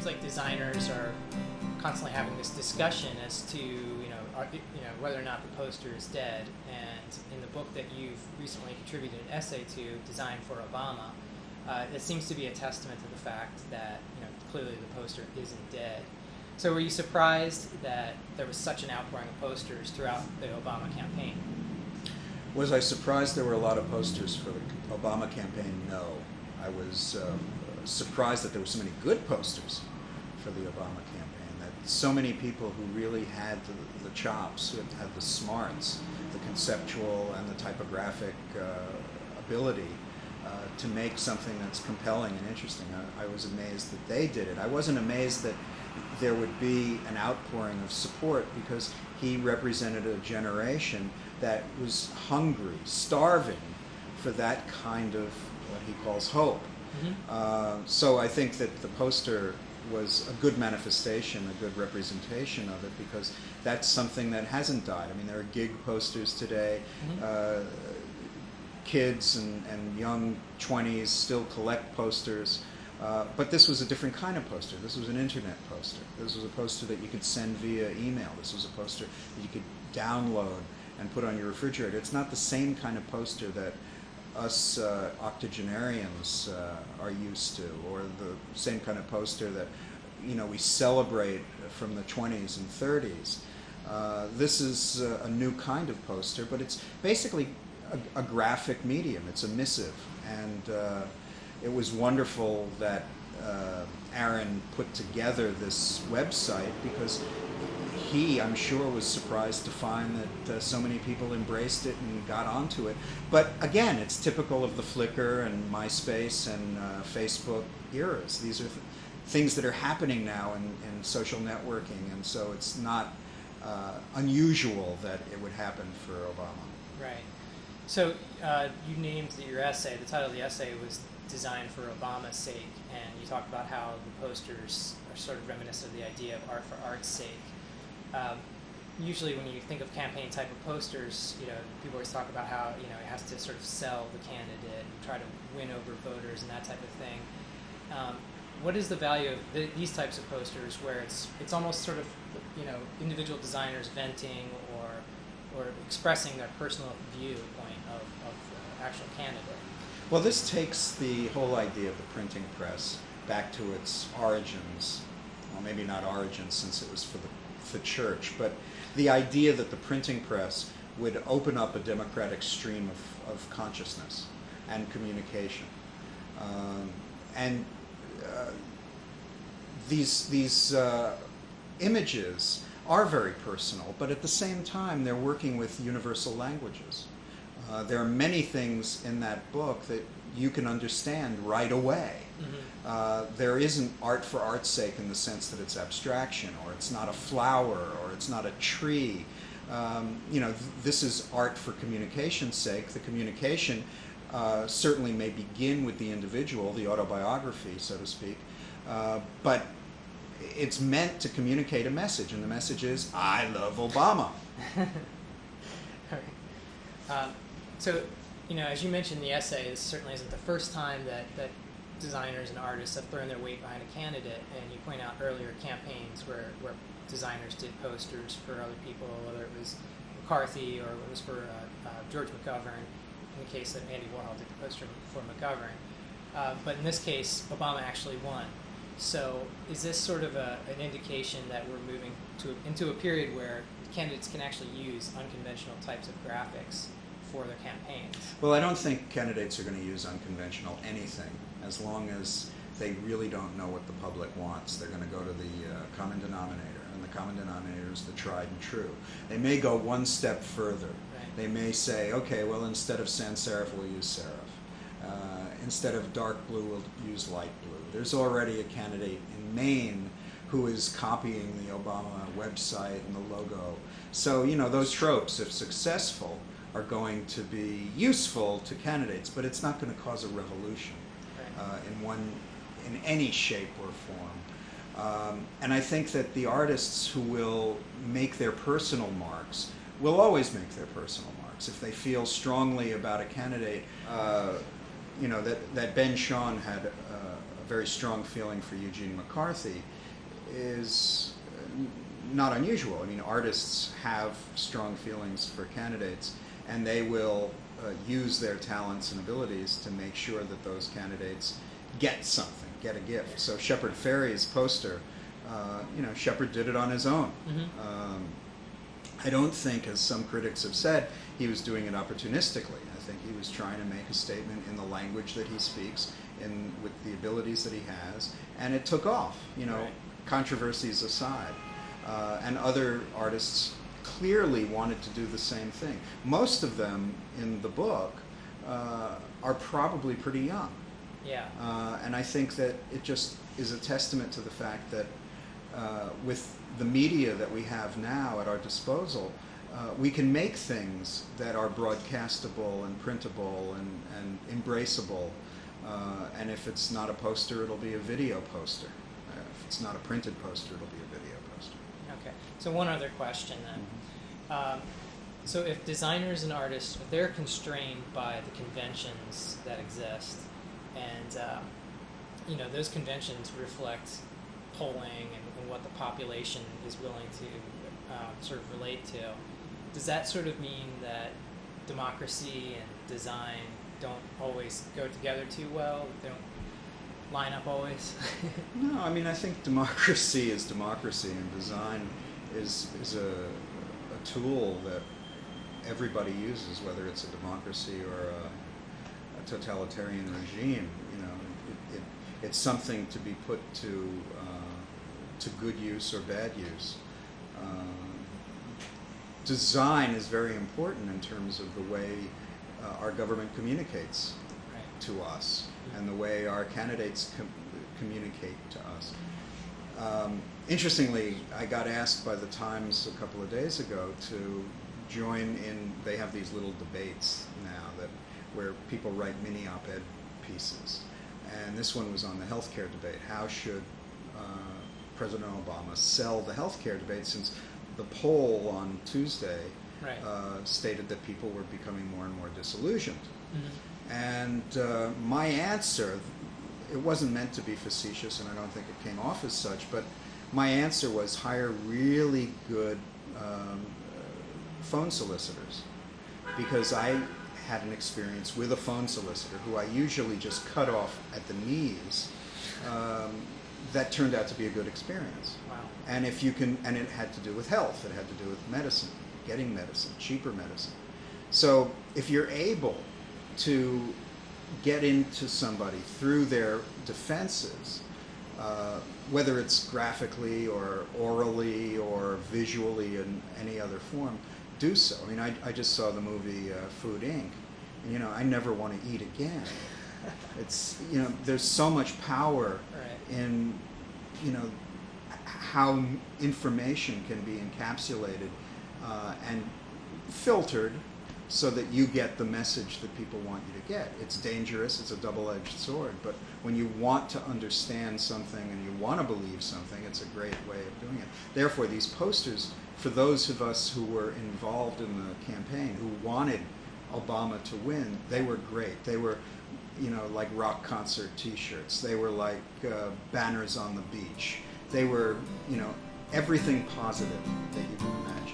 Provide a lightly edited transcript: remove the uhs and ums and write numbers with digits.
like designers are constantly having this discussion as to whether or not the poster is dead. And in the book that you've recently contributed an essay to, Design for Obama, it seems to be a testament to the fact that clearly the poster isn't dead. So were you surprised that there was such an outpouring of posters throughout the Obama campaign? Was I surprised there were a lot of posters for the Obama campaign? No. I was surprised that there were so many good posters for the Obama campaign, that so many people who really had the chops, who had the smarts, the conceptual and the typographic ability to make something that's compelling and interesting. I was amazed that they did it. I wasn't amazed that there would be an outpouring of support, because he represented a generation that was hungry, starving for that kind of what he calls hope. Mm-hmm. So I think that the poster was a good manifestation, a good representation of it, because that's something that hasn't died. I mean, there are gig posters today. Mm-hmm. Kids and young 20s still collect posters. But this was a different kind of poster. This was an internet poster. This was a poster that you could send via email. This was a poster that you could download and put on your refrigerator. It's not the same kind of poster that us octogenarians are used to, or the same kind of poster that we celebrate from the 20s and 30s. This is a new kind of poster, but it's basically a graphic medium. It's a missive, and it was wonderful that Aaron put together this website, because he, I'm sure, was surprised to find that so many people embraced it and got onto it. But again, it's typical of the Flickr and MySpace and Facebook eras. These are things that are happening now in social networking, and so it's not unusual that it would happen for Obama. Right. So you named your essay, the title of the essay was Designed for Obama's Sake, and you talk about how the posters are sort of reminiscent of the idea of art for art's sake. Usually when you think of campaign type of posters, people always talk about how it has to sort of sell the candidate and try to win over voters and that type of thing. What is the value of these types of posters, where it's almost sort of individual designers venting or expressing their personal viewpoint of the actual candidate? Well, this takes the whole idea of the printing press back to its origins. Well, maybe not origins, since it was for the church, but the idea that the printing press would open up a democratic stream of consciousness and communication. These images are very personal, but at the same time they're working with universal languages. There are many things in that book that you can understand right away. Mm-hmm. There isn't art for art's sake in the sense that it's abstraction, or it's not a flower, or it's not a tree. This is art for communication's sake. The communication certainly may begin with the individual, the autobiography, so to speak, but it's meant to communicate a message, and the message is, I love Obama. So, as you mentioned in the essay, this certainly isn't the first time that designers and artists have thrown their weight behind a candidate, and you point out earlier campaigns where designers did posters for other people, whether it was McCarthy or it was for George McGovern, in the case that Andy Warhol did the poster for McGovern. But in this case, Obama actually won. So is this sort of an indication that we're moving into a period where candidates can actually use unconventional types of graphics for their campaigns? Well, I don't think candidates are going to use unconventional anything, as long as they really don't know what the public wants. They're going to go to the common denominator, and the common denominator is the tried and true. They may go one step further. Right. They may say, okay, well, instead of sans serif, we'll use serif. Instead of dark blue, we'll use light blue. There's already a candidate in Maine who is copying the Obama website and the logo. So, those tropes, if successful, are going to be useful to candidates, but it's not going to cause a revolution in any shape or form. And I think that the artists who will make their personal marks will always make their personal marks. If they feel strongly about a candidate, that Ben Shawn had a very strong feeling for Eugene McCarthy. is not unusual. I mean, artists have strong feelings for candidates, and they will use their talents and abilities to make sure that those candidates get something, get a gift. So Shepard Fairey's poster, Shepard did it on his own. Mm-hmm. I don't think, as some critics have said, he was doing it opportunistically. I think he was trying to make a statement in the language that he speaks, with the abilities that he has, and it took off, Right. Controversies aside. And other artists clearly wanted to do the same thing. Most of them in the book are probably pretty young. Yeah. And I think that it just is a testament to the fact that with the media that we have now at our disposal, we can make things that are broadcastable and printable and embraceable. And if it's not a poster, it'll be a video poster. If it's not a printed poster, it'll be a video poster. Okay. So one other question then. Mm-hmm. So if designers and artists, if they're constrained by the conventions that exist, and those conventions reflect polling and what the population is willing to sort of relate to, does that sort of mean that democracy and design don't always go together too well? They don't line up always? No, I mean, I think democracy is democracy, and design is a tool that everybody uses, whether it's a democracy or a totalitarian regime. It's something to be put to good use or bad use. Design is very important in terms of the way our government communicates Right. to us, and the way our candidates communicate to us. Interestingly, I got asked by the Times a couple of days ago to join in. They have these little debates now where people write mini op-ed pieces, and this one was on the healthcare debate. How should President Obama sell the healthcare debate, since the poll on Tuesday Right. stated that people were becoming more and more disillusioned. Mm-hmm. And my answer, it wasn't meant to be facetious, and I don't think it came off as such, but my answer was hire really good phone solicitors, because I had an experience with a phone solicitor who I usually just cut off at the knees. That turned out to be a good experience. Wow. And and it had to do with health, it had to do with medicine, getting medicine, cheaper medicine. So if you're able to get into somebody through their defenses, whether it's graphically or orally or visually in any other form, do so. I mean, I just saw the movie Food Inc., and I never want to eat again. It's, there's so much power Right. in, how information can be encapsulated and filtered so that you get the message that people want you to get. It's dangerous, it's a double-edged sword, but when you want to understand something and you want to believe something, it's a great way of doing it. Therefore, these posters, for those of us who were involved in the campaign, who wanted Obama to win, they were great. They were, like rock concert T-shirts. They were like banners on the beach. They were, everything positive that you can imagine.